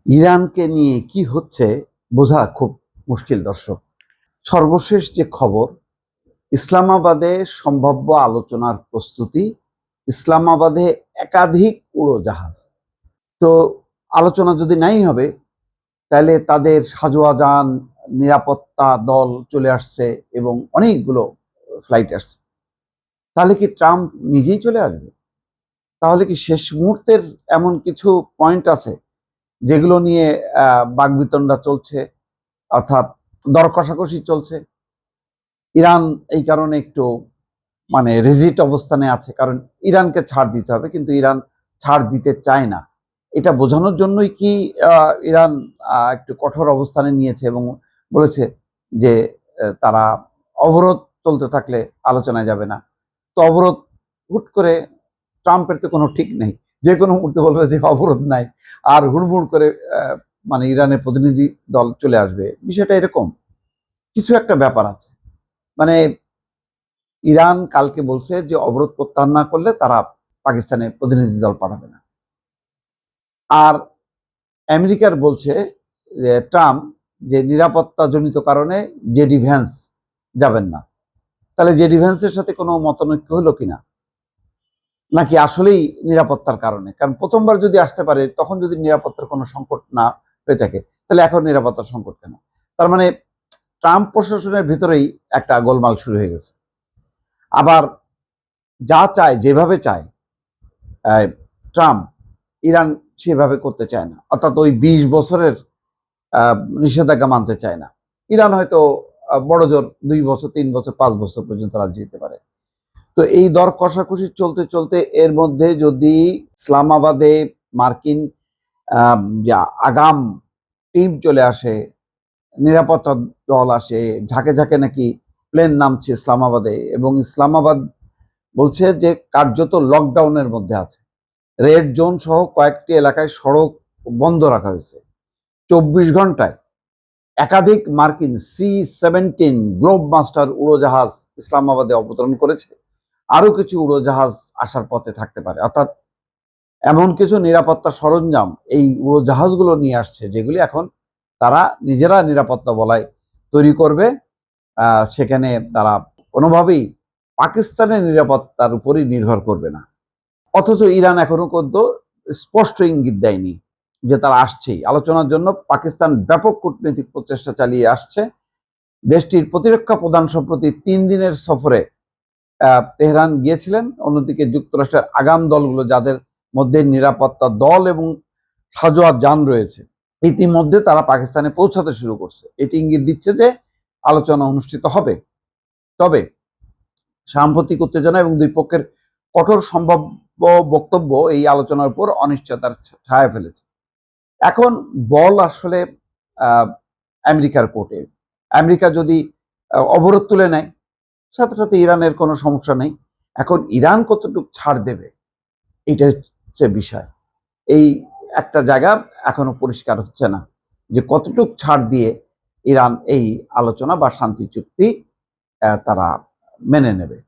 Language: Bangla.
ইরানকে নিয়ে কি হচ্ছে বোঝা খুব মুশকিল দর্শক। সর্বশেষ যে খবর, ইসলামাবাদে সম্ভাব্য আলোচনার প্রস্তুতি। ইসলামাবাদে একাধিক উড়োজাহাজ। তো আলোচনা যদি নাই হবে, তাহলে তাদের সাজোয়াজান নিরাপত্তা দল চলে আসছে এবং অনেকগুলো ফ্লাইট আসছে। তাহলে কি ট্রাম্প নিজেই চলে আসবে? তাহলে কি শেষ মুহূর্তের এমন কিছু পয়েন্ট আছে যেগুলো নিয়ে বাকবিতণ্ডা চলছে, অর্থাৎ দর কষাকষি চলছে? ইরান এই কারণে একটু রেজিট অবস্থানে আছে, কারণ ইরানকে ছাড় দিতে হবে, কিন্তু ইরান ছাড় দিতে চায় না। এটা বোঝানোর জন্যই কি ইরান একটু কঠোর অবস্থানে নিয়েছে এবং বলেছে যে তারা অবরোধ চলতে থাকলে আলোচনায় যাবে না। তো অবরোধ হুট করে ট্রাম্পের তো কোনো ঠিক নেই, যে কোনো মুহূর্তে বলবে যে অবরোধ নাই, আর হুড়মুড় করে ইরানের প্রতিনিধি দল চলে আসবে। বিষয়টা এরকম কিছু একটা ব্যাপার আছে। মানে ইরান কালকে বলছে যে অবরোধ প্রত্যাহার না করলে তারা পাকিস্তানে প্রতিনিধি দল পাঠাবে না। আর আমেরিকার বলছে যে ট্রাম্প যে নিরাপত্তাজনিত কারণে জেডি ভ্যান্স যাবেন না। তাহলে জেডি ভ্যান্সের সাথে কোনো মতানৈক্য হলো কিনা, নাকি আসলেই নিরাপত্তার কারণে? কারণ প্রথমবার যদি আসতে পারে, তখন যদি নিরাপত্তার কোনো সংকট না হয়ে থাকে, তাহলে এখন নিরাপত্তার সংকট কেন? তার মানে ট্রাম্প প্রশাসনের ভিতরেই একটা গোলমাল শুরু হয়ে গেছে। আবার যা চায়, যেভাবে চায় ট্রাম্প, ইরান সেভাবে করতে চায় না। অর্থাৎ ওই 20 বছরের নিষেধাজ্ঞা মানতে চায় না। ইরান হয়তো বড় জোর 2 বছর, 3 বছর, 5 বছর পর্যন্ত রাজি হতে পারে। তো এই দর কষাকষি চলতে চলতে এর মধ্যে যদি ইসলামাবাদে মার্কিন যে আগাম টিম চলে আসে, নিরাপত্তা দল আসে, ঝাঁকে ঝাঁকে নাকি প্লেন নামছে ইসলামাবাদে, এবং ইসলামাবাদ বলছে যে কার্যত লকডাউনের মধ্যে আছে। রেড জোন সহ কয়েকটি এলাকায় সড়ক বন্ধ রাখা হয়েছে। 24 ঘন্টায় একাধিক মার্কিন C-17 গ্লোব মাস্টার উড়োজাহাজ ইসলামাবাদে অবতরণ করেছে। আরো কিছু উড়োজাহাজ আসার পথে থাকতে পারে। অর্থাৎ এমন কিছু নিরাপত্তা সরঞ্জাম এই উড়োজাহাজগুলো নিয়ে আসছে, যেগুলি এখন তারা নিজেরা নিরাপত্তা বলয় তৈরি করবে। সেখানে তারা কোনোভাবেই পাকিস্তানের নিরাপত্তার উপরই নির্ভর করবে না। অথচ ইরান এখনো কিন্তু স্পষ্ট ইঙ্গিত দেয়নি যে তারা আসছেই আলোচনার জন্য। পাকিস্তান ব্যাপক কূটনৈতিক প্রচেষ্টা চালিয়ে আসছে। দেশটির প্রতিরক্ষা প্রধান সম্প্রতি 3 দিনের সফরে তেহরান গিয়েছিলেন। অন্যদিকে যুক্তরাষ্ট্রের আগাম দলগুলো, যাদের মধ্যে নিরাপত্তা দল এবং সাজোয়ার যান রয়েছে, ইতিমধ্যে তারা পাকিস্তানে পৌঁছাতে শুরু করছে। এটি ইঙ্গিত দিচ্ছে যে আলোচনা অনুষ্ঠিত হবে। তবে সাম্প্রতিক উত্তেজনা এবং দুই পক্ষের কঠোর সম্ভাব্য বক্তব্য এই আলোচনার উপর অনিশ্চয়তার ছায়া ফেলেছে। এখন বল আসলে আমেরিকার কোর্টে। আমেরিকা যদি অবরোধ তুলে নেয়, সাথে সাথে ইরানের কোনো সমস্যা নেই। এখন ইরান কতটুকু ছাড় দেবে, এটা হচ্ছে বিষয়। এই একটা জায়গা এখনো পরিষ্কার হচ্ছে না যে কতটুকু ছাড় দিয়ে ইরান এই আলোচনা বা শান্তি চুক্তি তারা মেনে নেবে।